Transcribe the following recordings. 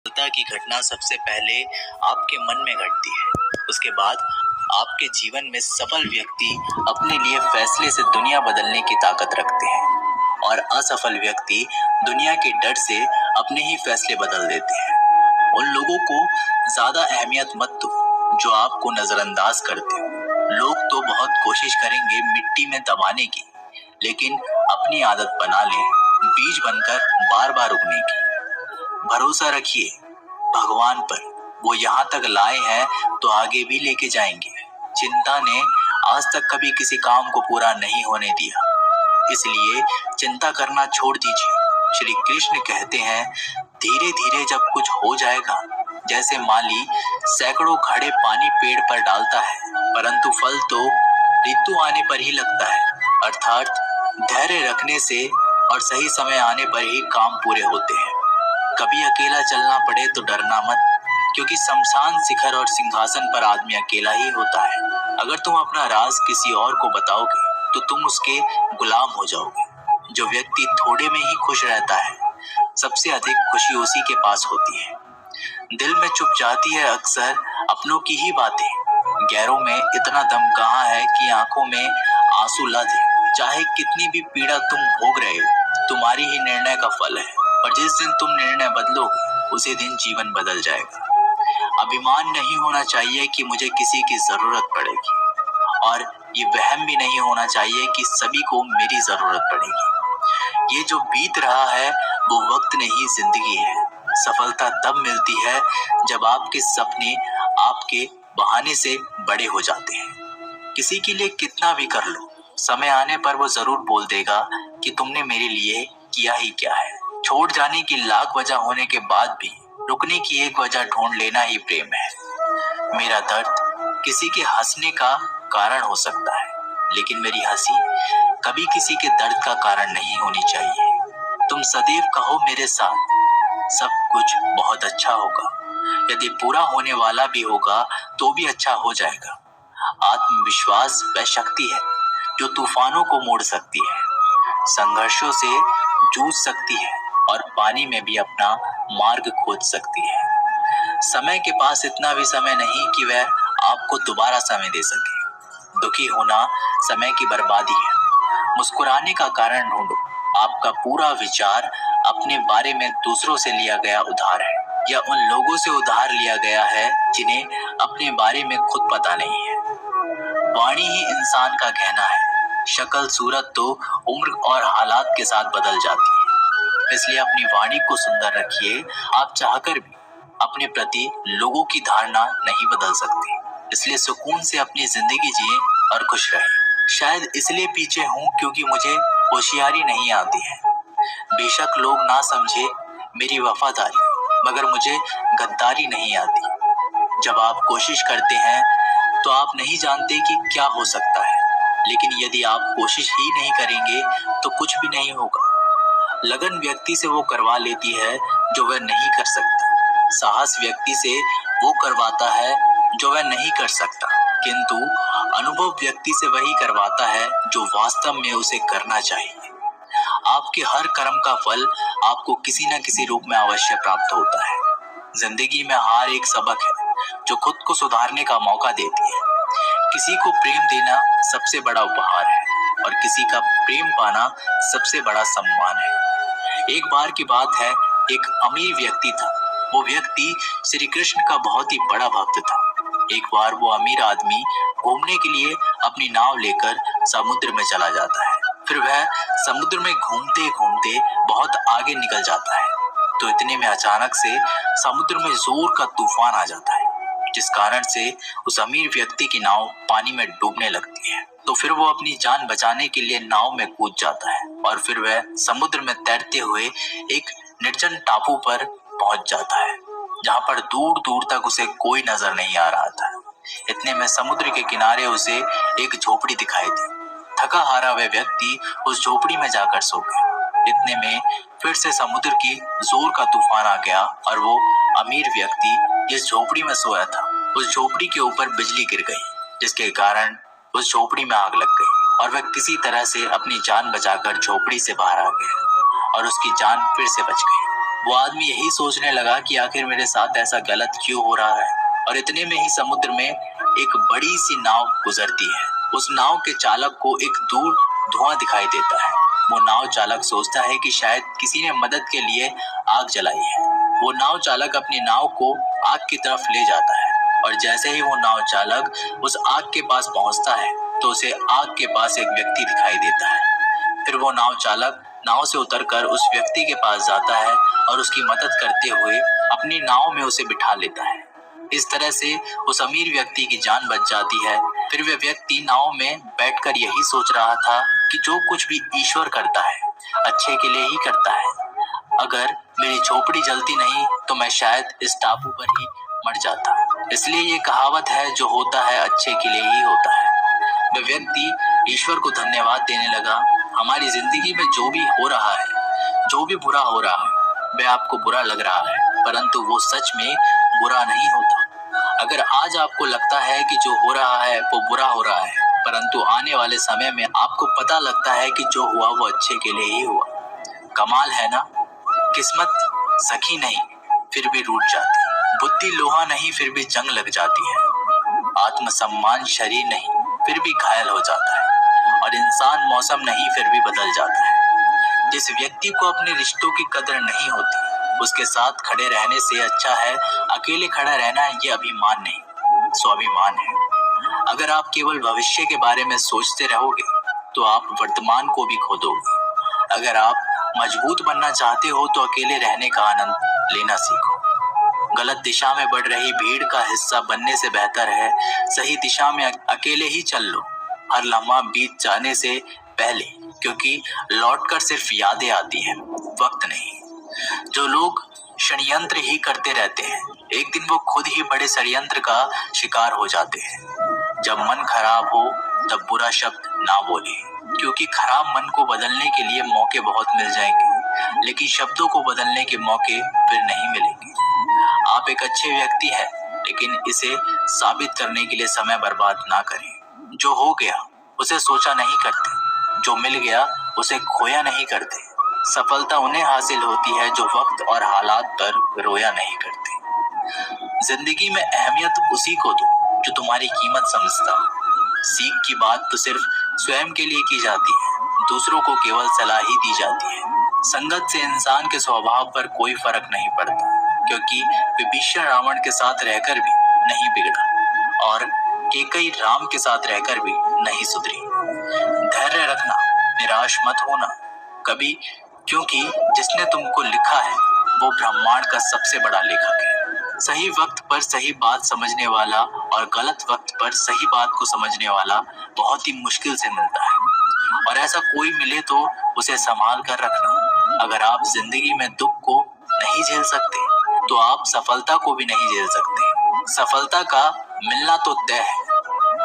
सफलता की घटना सबसे पहले आपके मन में घटती है। उसके बाद आपके जीवन में सफल व्यक्ति अपने लिए फैसले से दुनिया बदलने की ताकत रखते हैं और असफल व्यक्ति दुनिया के डर से अपने ही फैसले बदल देते हैं। उन लोगों को ज्यादा अहमियत मत दो जो आपको नजरअंदाज करते हो। लोग तो बहुत कोशिश करेंगे मिट्टी में दबाने की, लेकिन अपनी आदत बना लें बीज बनकर बार बार उगने की। भरोसा रखिए भगवान पर, वो यहाँ तक लाए हैं तो आगे भी लेके जाएंगे। चिंता ने आज तक कभी किसी काम को पूरा नहीं होने दिया, इसलिए चिंता करना छोड़ दीजिए। श्री कृष्ण कहते हैं, धीरे धीरे जब कुछ हो जाएगा, जैसे माली सैकड़ों घड़े पानी पेड़ पर डालता है, परंतु फल तो ऋतु आने पर ही लगता है। अर्थात धैर्य रखने से और सही समय आने पर ही काम पूरे होते हैं। कभी अकेला चलना पड़े तो डरना मत, क्योंकि शमशान शिखर और सिंहासन पर आदमी अकेला ही होता है। अगर तुम अपना राज किसी और को बताओगे तो तुम उसके गुलाम हो जाओगे। जो व्यक्ति थोड़े में ही खुश रहता है, सबसे अधिक खुशी उसी के पास होती है। दिल में चुप जाती है अक्सर अपनों की ही बातें। गैरों में इतना दम कहाँ है कि आंखों में आंसू ला दे। चाहे कितनी भी पीड़ा तुम भोग रहे हो, तुम्हारी ही निर्णय का फल है, और जिस दिन तुम निर्णय बदलोगे उसी दिन जीवन बदल जाएगा। अभिमान नहीं होना चाहिए कि मुझे किसी की जरूरत पड़ेगी, और ये वहम भी नहीं होना चाहिए कि सभी को मेरी जरूरत पड़ेगी। ये जो बीत रहा है वो वक्त नहीं, जिंदगी है। सफलता तब मिलती है जब आपके सपने आपके बहाने से बड़े हो जाते हैं। किसी के लिए कितना भी कर लो, समय आने पर वो जरूर बोल देगा कि तुमने मेरे लिए किया ही क्या है। छोड़ जाने की लाख वजह होने के बाद भी रुकने की एक वजह ढूंढ लेना ही प्रेम है। मेरा दर्द किसी के हंसने का कारण हो सकता है, लेकिन मेरी हंसी कभी किसी के दर्द का कारण नहीं होनी चाहिए। तुम सदैव कहो मेरे साथ, सब कुछ बहुत अच्छा होगा। यदि पूरा होने वाला भी होगा तो भी अच्छा हो जाएगा। आत्मविश्वास वह शक्ति है जो तूफानों को मोड़ सकती है, संघर्षों से जूझ सकती है और पानी में भी अपना मार्ग खोज सकती है। समय के पास इतना भी समय नहीं कि वह आपको दोबारा समय दे सके। दुखी होना समय की बर्बादी है। मुस्कुराने का कारण ढूंढो। आपका पूरा विचार अपने बारे में दूसरों से लिया गया उधार है, या उन लोगों से उधार लिया गया है जिन्हें अपने बारे में खुद पता नहीं है। वाणी ही इंसान का गहना है। शक्ल सूरत तो उम्र और हालात के साथ बदल जाती है, इसलिए अपनी वाणी को सुंदर रखिए। आप चाहकर भी अपने प्रति लोगों की धारणा नहीं बदल सकते, इसलिए सुकून से अपनी जिंदगी जिए और खुश रहें। शायद इसलिए पीछे हूँ क्योंकि मुझे होशियारी नहीं आती है। बेशक लोग ना समझे मेरी वफादारी, मगर मुझे गद्दारी नहीं आती। जब आप कोशिश करते हैं तो आप नहीं जानते कि क्या हो सकता है, लेकिन यदि आप कोशिश ही नहीं करेंगे तो कुछ भी नहीं होगा। लगन व्यक्ति से वो करवा लेती है जो वह नहीं कर सकता। साहस व्यक्ति से वो करवाता है जो वह नहीं कर सकता, किंतु अनुभव व्यक्ति से वही करवाता है जो वास्तव में उसे करना चाहिए। आपके हर कर्म का फल आपको किसी न किसी रूप में अवश्य प्राप्त होता है। जिंदगी में हार एक सबक है जो खुद को सुधारने का मौका देती है। किसी को प्रेम देना सबसे बड़ा उपहार है और किसी का प्रेम पाना सबसे बड़ा सम्मान है। एक बार की बात है, एक अमीर व्यक्ति था। वो व्यक्ति श्री कृष्ण का बहुत ही बड़ा भक्त था। एक बार वो अमीर आदमी घूमने के लिए अपनी नाव लेकर समुद्र में चला जाता है। फिर वह समुद्र में घूमते घूमते बहुत आगे निकल जाता है, तो इतने में अचानक से समुद्र में जोर का तूफान आ जाता है, जिस कारण से उस अमीर व्यक्ति की नाव पानी में डूबने लगती है। तो फिर वो अपनी जान बचाने के लिए नाव में कूद जाता है और फिर वह समुद्र में तैरते हुए एक निर्जन टापू पर पहुंच जाता है, जहां पर दूर दूर तक उसे कोई नजर नहीं आ रहा था। इतने में समुद्र के किनारे उसे एक झोपड़ी दिखाई दी। थका हारा वह व्यक्ति उस झोपड़ी में जाकर सो गया। इतने में फिर से समुद्र की जोर का तूफान आ गया और वो अमीर व्यक्ति जिस झोपड़ी में सोया था, उस झोपड़ी के ऊपर बिजली गिर गई, जिसके कारण उस झोपड़ी में आग लग गई और वह किसी तरह से अपनी जान बचाकर झोपड़ी से बाहर आ गया और उसकी जान फिर से बच गई। वो आदमी यही सोचने लगा कि आखिर मेरे साथ ऐसा गलत क्यों हो रहा है। और इतने में ही समुद्र में एक बड़ी सी नाव गुजरती है। उस नाव के चालक को एक दूर धुआं दिखाई देता है। वो नाव चालक सोचता है कि शायद किसी ने मदद के लिए आग जलाई है। वो नाव चालक अपनी नाव को आग की तरफ ले जाता है और जैसे ही वो नाव चालक उस आग के पास पहुंचता है तो उसे आग के पास एक व्यक्ति दिखाई देता है। फिर वो नाव चालक नाव से उतरकर उस व्यक्ति के पास जाता है और उसकी मदद करते हुए अपनी नाव में उसे बिठा लेता है। इस तरह से उस अमीर व्यक्ति की जान बच जाती है। फिर वह व्यक्ति नाव में बैठकर यही सोच रहा था कि जो कुछ भी ईश्वर करता है अच्छे के लिए ही करता है। अगर मेरी झोपड़ी जलती नहीं तो मैं शायद इस टापू पर ही मर जाता। इसलिए ये कहावत है, जो होता है अच्छे के लिए ही होता है। वह व्यक्ति ईश्वर को धन्यवाद देने लगा। हमारी जिंदगी में जो भी हो रहा है, जो भी बुरा हो रहा है, वह आपको बुरा लग रहा है, परंतु वो सच में बुरा नहीं होता। अगर आज आपको लगता है कि जो हो रहा है वो बुरा हो रहा है, परंतु आने वाले समय में आपको पता लगता है कि जो हुआ वो अच्छे के लिए ही हुआ। कमाल है ना। किस्मत सखी नहीं फिर भी रूठ जाती, बुद्धि लोहा नहीं फिर भी जंग लग जाती है, आत्मसम्मान शरीर नहीं फिर भी घायल हो जाता है, और इंसान मौसम नहीं फिर भी बदल जाता है। जिस व्यक्ति को अपने रिश्तों की कदर नहीं होती, उसके साथ खड़े रहने से अच्छा है अकेले खड़ा रहना। ये अभिमान नहीं, स्वाभिमान है। अगर आप केवल भविष्य के बारे में सोचते रहोगे तो आप वर्तमान को भी खो दोगे। अगर आप मजबूत बनना चाहते हो तो अकेले रहने का आनंद लेना सीखो। गलत दिशा में बढ़ रही भीड़ का हिस्सा बनने से बेहतर है सही दिशा में अकेले ही चल लो, हर लम्हा बीत जाने से पहले, क्योंकि लौटकर सिर्फ यादें आती हैं, वक्त नहीं। जो लोग षड्यंत्र ही करते रहते हैं, एक दिन वो खुद ही बड़े षड्यंत्र का शिकार हो जाते हैं। जब मन खराब हो तब बुरा शब्द ना बोले, क्योंकि खराब मन को बदलने के लिए मौके बहुत मिल जाएंगे, लेकिन शब्दों को बदलने के मौके फिर नहीं मिलेंगे। आप एक अच्छे व्यक्ति हैं, लेकिन इसे साबित करने के लिए समय बर्बाद ना करें। जो हो गया उसे सोचा नहीं करते, जो मिल गया उसे खोया नहीं करते। सफलता उन्हें हासिल होती है जो वक्त और हालात पर रोया नहीं करते। जिंदगी में अहमियत उसी को दो जो तुम्हारी कीमत समझता हो। सीख की बात तो सिर्फ स्वयं के लिए की जाती है, दूसरों को केवल सलाह ही दी जाती है। संगत से इंसान के स्वभाव पर कोई फर्क नहीं पड़ता, क्योंकि विभीषण रावण के साथ रहकर भी नहीं बिगड़ा और कैकेयी राम के साथ रहकर भी नहीं सुधरी। धैर्य रखना, निराश मत होना कभी, क्योंकि जिसने तुमको लिखा है वो ब्रह्मांड का सबसे बड़ा लेखक है। सही वक्त पर सही बात समझने वाला और गलत वक्त पर सही बात को समझने वाला बहुत ही मुश्किल से मिलता है, और ऐसा कोई मिले तो उसे संभाल कर रखना। अगर आप जिंदगी में दुख को नहीं झेल सकते तो आप सफलता को भी नहीं झेल सकते। सफलता का मिलना तो तय है,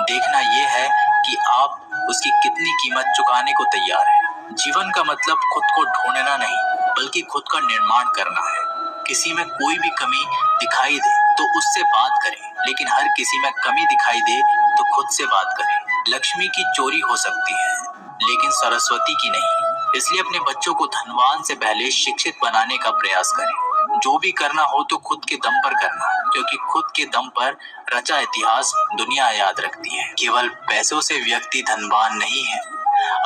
देखना यह है कि आप उसकी कितनी कीमत चुकाने को तैयार हैं। जीवन का मतलब खुद को ढूंढना नहीं, बल्कि खुद का निर्माण करना है। किसी में कोई भी कमी दिखाई दे तो उससे बात करें, लेकिन हर किसी में कमी दिखाई दे तो खुद से बात करें। लक्ष्मी की चोरी हो सकती है, लेकिन सरस्वती की नहीं। इसलिए अपने बच्चों को धनवान से पहले शिक्षित बनाने का प्रयास करें। जो भी करना हो तो खुद के दम पर करना, क्योंकि खुद के दम पर रचा इतिहास दुनिया याद रखती है। केवल पैसों से व्यक्ति धनवान नहीं है,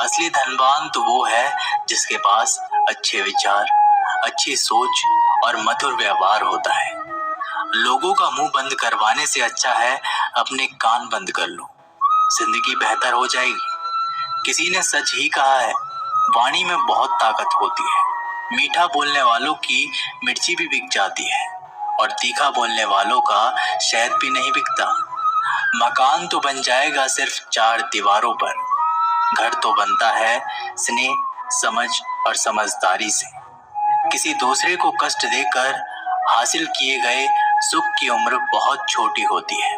असली धनवान तो वो है जिसके पास अच्छे विचार, अच्छी सोच और मधुर व्यवहार होता है। लोगों का मुंह बंद करवाने से अच्छा है अपने कान बंद कर लो, जिंदगी बेहतर हो जाएगी। किसी ने सच ही कहा है, वाणी में बहुत ताकत होती है। मीठा बोलने वालों की मिर्ची भी बिक जाती है, और तीखा बोलने वालों का शहद भी नहीं बिकता। मकान तो बन जाएगा सिर्फ 4 दीवारों पर, घर तो बनता है स्नेह, समझ और समझदारी से। किसी दूसरे को कष्ट देकर हासिल किए गए सुख की उम्र बहुत छोटी होती है।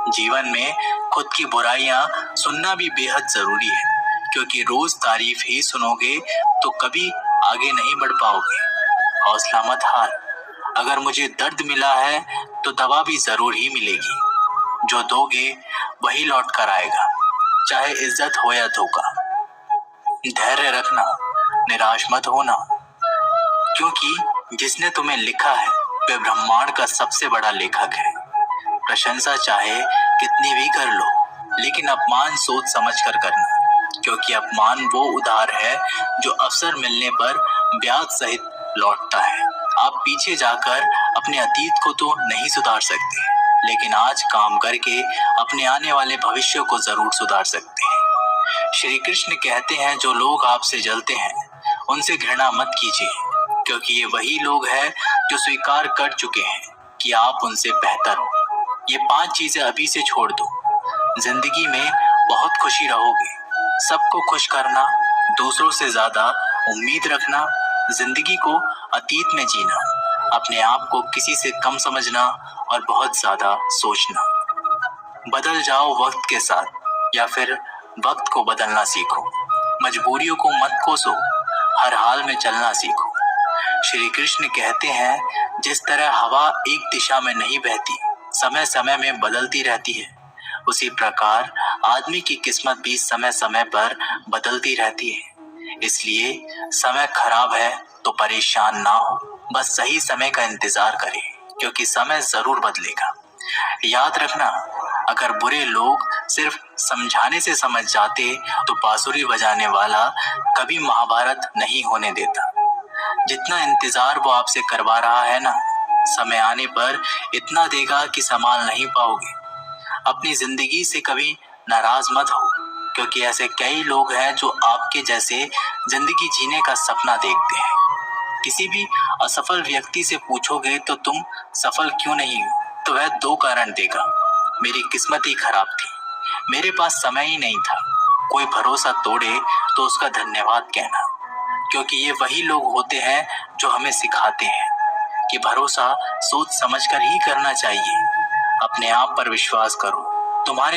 जीवन में खुद की बुराइयां सुनना भी बेहद जरूरी है, क्योंकि रोज तारीफ ही सुनोगे तो कभी आगे नहीं बढ़ पाओगे। हौसला मत हार, अगर मुझे दर्द मिला है तो दवा भी जरूर ही मिलेगी। जो दोगे वही लौट कर आएगा, चाहे इज्जत हो या धोखा। धैर्य रखना, निराश मत होना, क्योंकि जिसने तुम्हें लिखा है वह ब्रह्मांड का सबसे बड़ा लेखक है। प्रशंसा चाहे कितनी भी कर लो, लेकिन अपमान सोच समझ कर करना, क्योंकि अपमान वो उधार है जो अवसर मिलने पर ब्याज सहित लौटता है। आप पीछे जाकर अपने अतीत को तो नहीं सुधार सकते, लेकिन आज काम करके अपने आने वाले भविष्य को जरूर सुधार सकते हैं। श्री कृष्ण कहते हैं, जो लोग आपसे जलते हैं उनसे घृणा मत कीजिए, क्योंकि ये वही लोग हैं जो स्वीकार कर चुके हैं कि आप उनसे बेहतर हो। ये 5 चीजें अभी से छोड़ दो। जिंदगी में बहुत खुशी रहोगे। सबको खुश करना, दूसरों से ज्यादा उम्मीद रखना, जिंदगी को अतीत में जीना, अपने आप को किसी से कम समझना और बहुत ज्यादा सोचना। बदल जाओ वक्त के साथ, या फिर वक्त को बदलना सीखो। मजबूरियों को मत कोसो, हर हाल में चलना सीखो। श्री कृष्ण कहते हैं, जिस तरह हवा एक दिशा में नहीं बहती, समय समय में बदलती रहती है, उसी प्रकार आदमी की किस्मत भी समय समय पर बदलती रहती है। इसलिए समय खराब है तो परेशान ना हो, बस सही समय का इंतजार करें, क्योंकि समय जरूर बदलेगा। याद रखना, अगर बुरे लोग सिर्फ समझाने से समझ जाते तो बांसुरी बजाने वाला कभी महाभारत नहीं होने देता। जितना इंतजार वो आपसे करवा रहा है ना, समय आने पर इतना देगा कि संभाल नहीं पाओगे। अपनी जिंदगी से कभी नाराज मत हो, क्योंकि ऐसे कई लोग हैं जो आपके जैसे जिंदगी जीने का सपना देखते हैं। किसी भी असफल व्यक्ति से पूछोगे तो तुम सफल क्यों नहीं हो, तो वह 2 कारण देगा। मेरी किस्मत ही खराब थी, मेरे पास समय ही नहीं था। कोई भरोसा तोड़े तो उसका धन्यवाद कहना, क्योंकि ये वही लोग होते हैं जो हमें सिखाते हैं कि भरोसा सोच समझकर ही करना चाहिए। अपने आप पर विश्वास करो, तुम्हारे